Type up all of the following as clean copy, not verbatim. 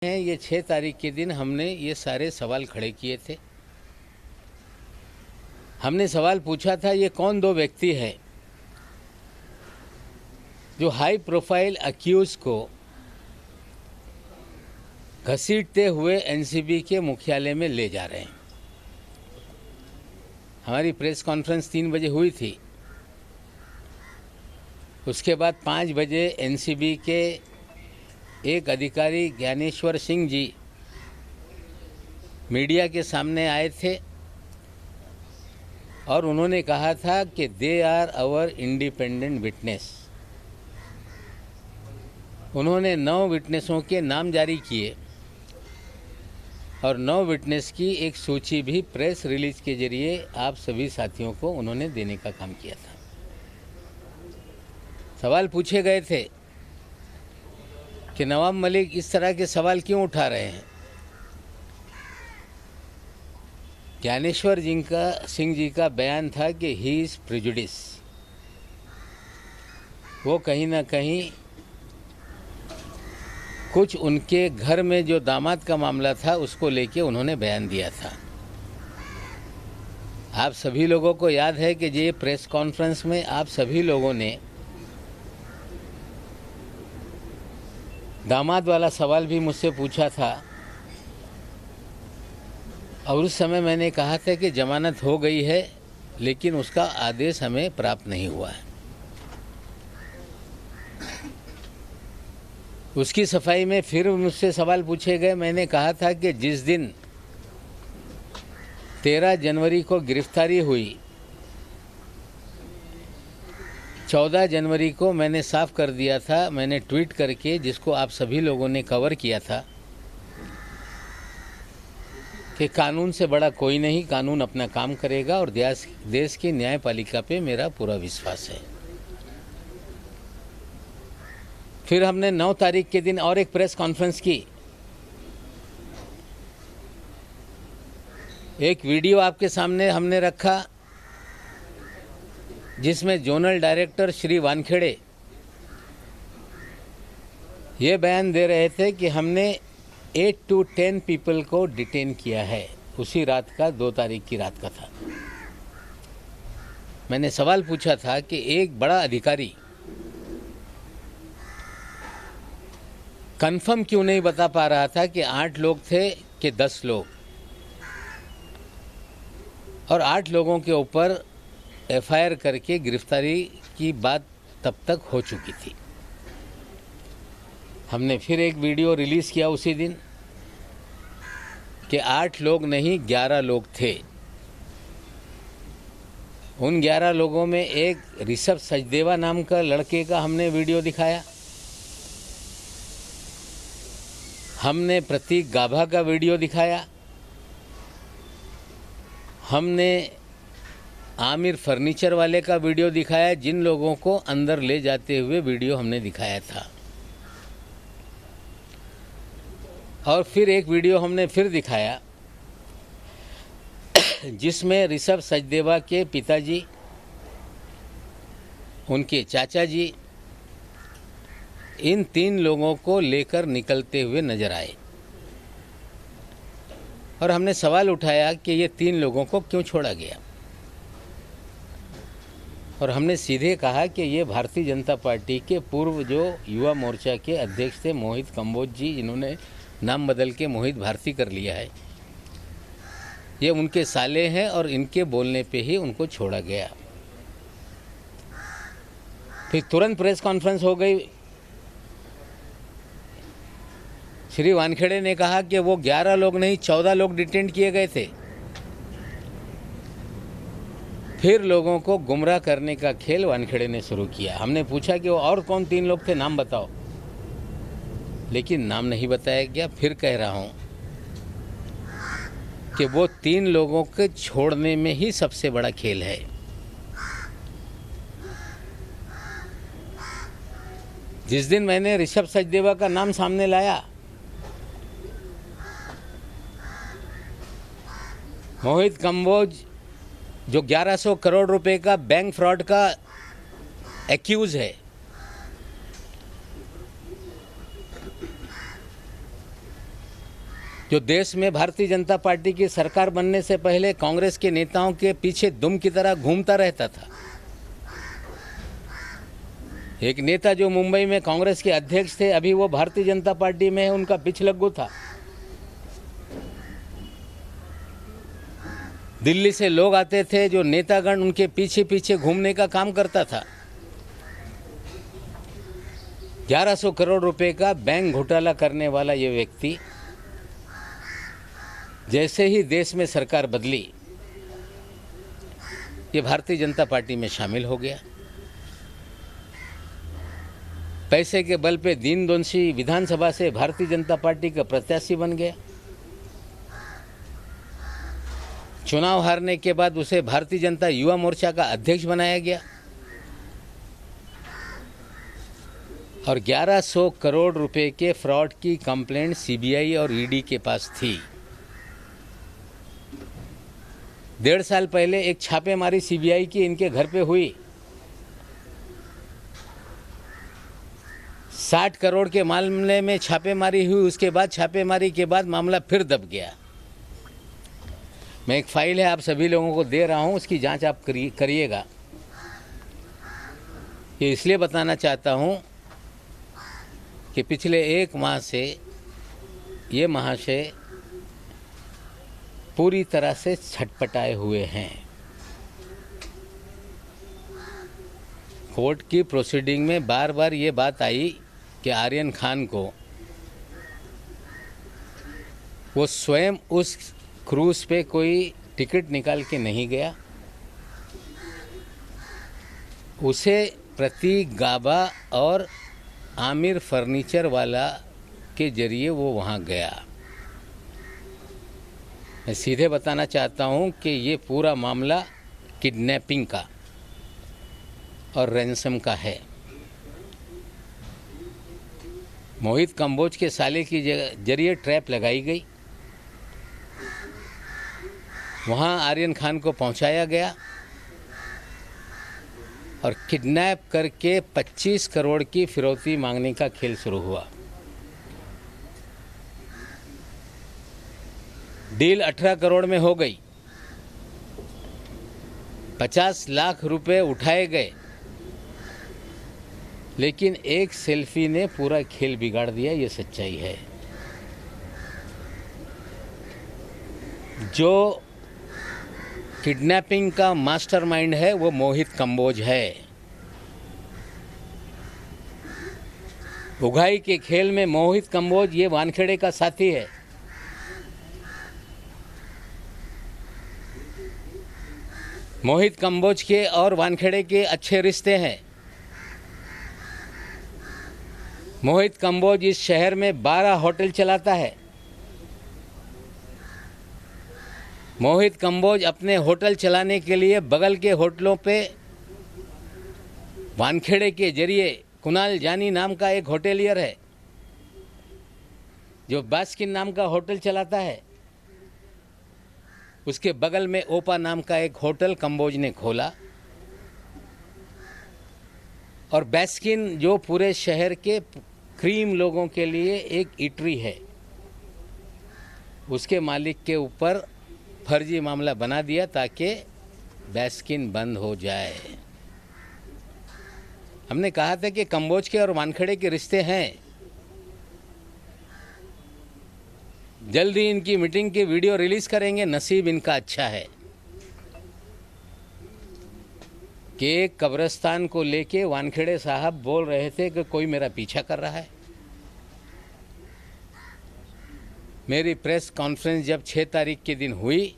हैं ये 6 तारीख के दिन हमने ये सारे सवाल खड़े किए थे। हमने सवाल पूछा था ये कौन दो व्यक्ति है जो हाई प्रोफाइल अक्यूज को घसीटते हुए एनसीबी के मुख्यालय में ले जा रहे हैं। हमारी प्रेस कॉन्फ्रेंस 3 बजे हुई थी। उसके बाद 5 बजे एनसीबी के एक अधिकारी ज्ञानेश्वर सिंह जी मीडिया के सामने आए थे और उन्होंने कहा था कि they are our independent witness. उन्होंने 9 विटनेसों के नाम जारी किए और 9 विटनेस की एक सूची भी प्रेस रिलीज के जरिए आप सभी साथियों को उन्होंने देने का काम किया था। सवाल पूछे गए थे कि नवाब मलिक इस तरह के सवाल क्यों उठा रहे हैं। ज्ञानेश्वर सिंह जी का बयान था कि ही इज़ प्रेजुडिस। वो कहीं ना कहीं कुछ उनके घर में जो दामाद का मामला था उसको लेके उन्होंने बयान दिया था। आप सभी लोगों को याद है कि ये प्रेस कॉन्फ्रेंस में आप सभी लोगों ने दामाद वाला सवाल भी मुझसे पूछा था और उस समय मैंने कहा था कि जमानत हो गई है लेकिन उसका आदेश हमें प्राप्त नहीं हुआ है। उसकी सफाई में फिर मुझसे सवाल पूछे गए। मैंने कहा था कि जिस दिन 13 जनवरी को गिरफ्तारी हुई, 14 जनवरी को मैंने साफ कर दिया था, मैंने ट्वीट करके, जिसको आप सभी लोगों ने कवर किया था, कि कानून से बड़ा कोई नहीं, कानून अपना काम करेगा और देश की न्यायपालिका पे मेरा पूरा विश्वास है। फिर हमने 9 तारीख के दिन और एक प्रेस कॉन्फ्रेंस की। एक वीडियो आपके सामने हमने रखा जिसमें जोनल डायरेक्टर श्री वानखेड़े ये बयान दे रहे थे कि हमने 8 to 10 पीपल को डिटेन किया है। उसी रात का 2 तारीख की रात का था। मैंने सवाल पूछा था कि एक बड़ा अधिकारी कंफर्म क्यों नहीं बता पा रहा था कि 8 लोग थे कि 10 लोग, और 8 लोगों के ऊपर एफआईआर करके गिरफ्तारी की बात तब तक हो चुकी थी। हमने फिर एक वीडियो रिलीज़ किया उसी दिन कि 8 लोग नहीं 11 लोग थे। उन 11 लोगों में एक ऋषभ सचदेवा नाम का लड़के का हमने वीडियो दिखाया। हमने प्रतीक गाभा का वीडियो दिखाया। हमने आमिर फर्नीचर वाले का वीडियो दिखाया, जिन लोगों को अंदर ले जाते हुए वीडियो हमने दिखाया था। और फिर एक वीडियो हमने फिर दिखाया जिसमें ऋषभ सचदेवा के पिताजी, उनके चाचा जी, इन 3 लोगों को लेकर निकलते हुए नजर आए और हमने सवाल उठाया कि ये 3 लोगों को क्यों छोड़ा गया। और हमने सीधे कहा कि ये भारतीय जनता पार्टी के पूर्व जो युवा मोर्चा के अध्यक्ष थे मोहित कंबोज जी, जिन्होंने नाम बदल के मोहित भारती कर लिया है, ये उनके साले हैं और इनके बोलने पे ही उनको छोड़ा गया। फिर तुरंत प्रेस कॉन्फ्रेंस हो गई। श्री वानखेड़े ने कहा कि वो 11 लोग नहीं 14 लोग डिटेन किए गए थे। फिर लोगों को गुमराह करने का खेल वानखेड़े ने शुरू किया। हमने पूछा कि वो और कौन 3 लोग थे, नाम बताओ, लेकिन नाम नहीं बताया गया। फिर कह रहा हूं कि वो 3 लोगों के छोड़ने में ही सबसे बड़ा खेल है। जिस दिन मैंने ऋषभ सचदेवा का नाम सामने लाया, मोहित कंबोज जो 1100 करोड़ रुपए का बैंक फ्रॉड का एक्यूज है, जो देश में भारतीय जनता पार्टी की सरकार बनने से पहले कांग्रेस के नेताओं के पीछे दुम की तरह घूमता रहता था। एक नेता जो मुंबई में कांग्रेस के अध्यक्ष थे, अभी वो भारतीय जनता पार्टी में है, उनका पिछलग्गू था। दिल्ली से लोग आते थे, जो नेतागण उनके पीछे पीछे घूमने का काम करता था। 1100 करोड़ रुपए का बैंक घोटाला करने वाला ये व्यक्ति जैसे ही देश में सरकार बदली, ये भारतीय जनता पार्टी में शामिल हो गया। पैसे के बल पे दीन-दोषी विधानसभा से भारतीय जनता पार्टी का प्रत्याशी बन गया। चुनाव हारने के बाद उसे भारतीय जनता युवा मोर्चा का अध्यक्ष बनाया गया और 1100 करोड़ रुपए के फ्रॉड की कंप्लेंट सीबीआई और ईडी के पास थी। 1.5 साल पहले एक छापेमारी सीबीआई की इनके घर पे हुई। 60 करोड़ के मामले में छापेमारी हुई। उसके बाद छापेमारी के बाद मामला फिर दब गया। मैं एक फाइल है आप सभी लोगों को दे रहा हूं, उसकी जांच आप करिएगा। ये इसलिए बताना चाहता हूं कि पिछले 1 माह से ये महाशय पूरी तरह से छटपटाए हुए हैं। कोर्ट की प्रोसीडिंग में बार बार ये बात आई कि आर्यन खान को वो स्वयं उस क्रूज पे कोई टिकट निकाल के नहीं गया, उसे प्रतीक गाबा और आमिर फर्नीचर वाला के जरिए वो वहाँ गया। मैं सीधे बताना चाहता हूँ कि ये पूरा मामला किडनैपिंग का और रैंसम का है। मोहित कंबोज के साले की जरिए ट्रैप लगाई गई, वहाँ आर्यन खान को पहुँचाया गया और किडनैप करके 25 करोड़ की फिरौती मांगने का खेल शुरू हुआ। डील 18 करोड़ में हो गई। 50 लाख रुपए उठाए गए, लेकिन एक सेल्फी ने पूरा खेल बिगाड़ दिया। ये सच्चाई है। जो किडनैपिंग का मास्टरमाइंड है वो मोहित कंबोज है। उगाई के खेल में मोहित कंबोज ये वानखेड़े का साथी है। मोहित कंबोज के और वानखेड़े के अच्छे रिश्ते हैं। मोहित कंबोज इस शहर में 12 होटल चलाता है। मोहित कंबोज अपने होटल चलाने के लिए बगल के होटलों पे वानखेड़े के जरिए कुणाल जानी नाम का एक होटेलियर है जो बास्किन नाम का होटल चलाता है। उसके बगल में ओपा नाम का एक होटल कंबोज ने खोला और बास्किन जो पूरे शहर के क्रीम लोगों के लिए एक ईटरी है, उसके मालिक के ऊपर फर्जी मामला बना दिया ताकि बास्किन बंद हो जाए। हमने कहा था कि कंबोज के और वानखेड़े के रिश्ते हैं। जल्द ही इनकी मीटिंग की वीडियो रिलीज करेंगे। नसीब इनका अच्छा है कि एक कब्रिस्तान को लेके वानखेड़े साहब बोल रहे थे कि कोई मेरा पीछा कर रहा है। मेरी प्रेस कॉन्फ्रेंस जब 6 तारीख के दिन हुई,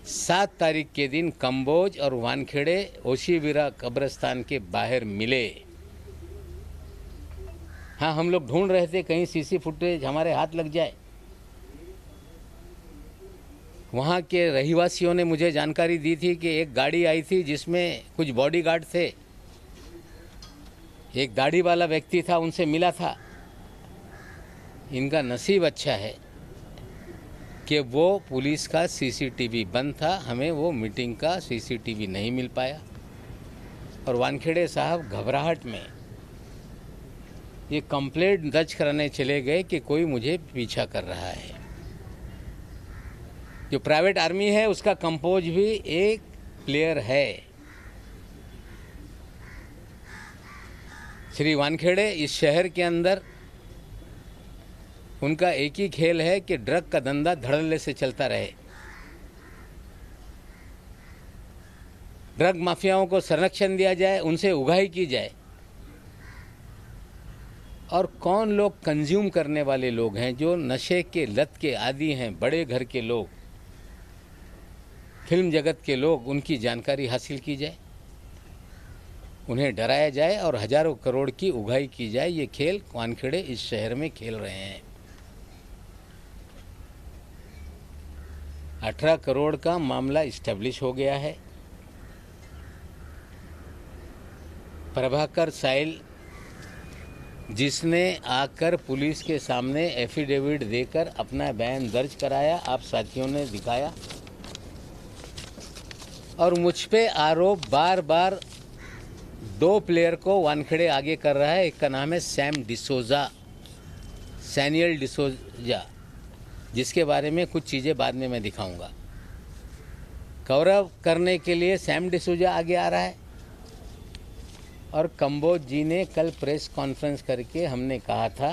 7 तारीख के दिन कंबोज और वानखेड़े ओशीवीरा कब्रिस्तान के बाहर मिले। हाँ, हम लोग ढूंढ रहे थे कहीं सीसी फुटेज हमारे हाथ लग जाए। वहाँ के रहिवासियों ने मुझे जानकारी दी थी कि एक गाड़ी आई थी जिसमें कुछ बॉडीगार्ड थे। एक दाढ़ी वाला व्यक्ति था, उनसे मिला था। इनका नसीब अच्छा है कि वो पुलिस का सीसीटीवी बंद था, हमें वो मीटिंग का सीसीटीवी नहीं मिल पाया और वानखेड़े साहब घबराहट में ये कंप्लेंट दर्ज कराने चले गए कि कोई मुझे पीछा कर रहा है। जो प्राइवेट आर्मी है उसका कंपोज भी एक प्लेयर है। श्री वानखेड़े इस शहर के अंदर उनका एक ही खेल है कि ड्रग का धंधा धड़ल्ले से चलता रहे, ड्रग माफियाओं को संरक्षण दिया जाए, उनसे उगाही की जाए। और कौन लोग कंज्यूम करने वाले लोग हैं, जो नशे के लत के आदी हैं, बड़े घर के लोग, फिल्म जगत के लोग, उनकी जानकारी हासिल की जाए, उन्हें डराया जाए और हजारों करोड़ की उगाही की जाए। ये खेल वानखेड़े इस शहर में खेल रहे हैं। 18 करोड़ का मामला इस्टेब्लिश हो गया है। प्रभाकर साइल, जिसने आकर पुलिस के सामने एफिडेविट देकर अपना बयान दर्ज कराया, आप साथियों ने दिखाया, और मुझ पे आरोप बार बार 2 प्लेयर को वानखेड़े आगे कर रहा है। एक का नाम है सैम डिसोजा, सैनियल डिसोजा, जिसके बारे में कुछ चीज़ें बाद में मैं दिखाऊंगा। गौरव करने के लिए सैम डिसोजा आगे आ रहा है। और कंबोज जी ने कल प्रेस कॉन्फ्रेंस करके हमने कहा था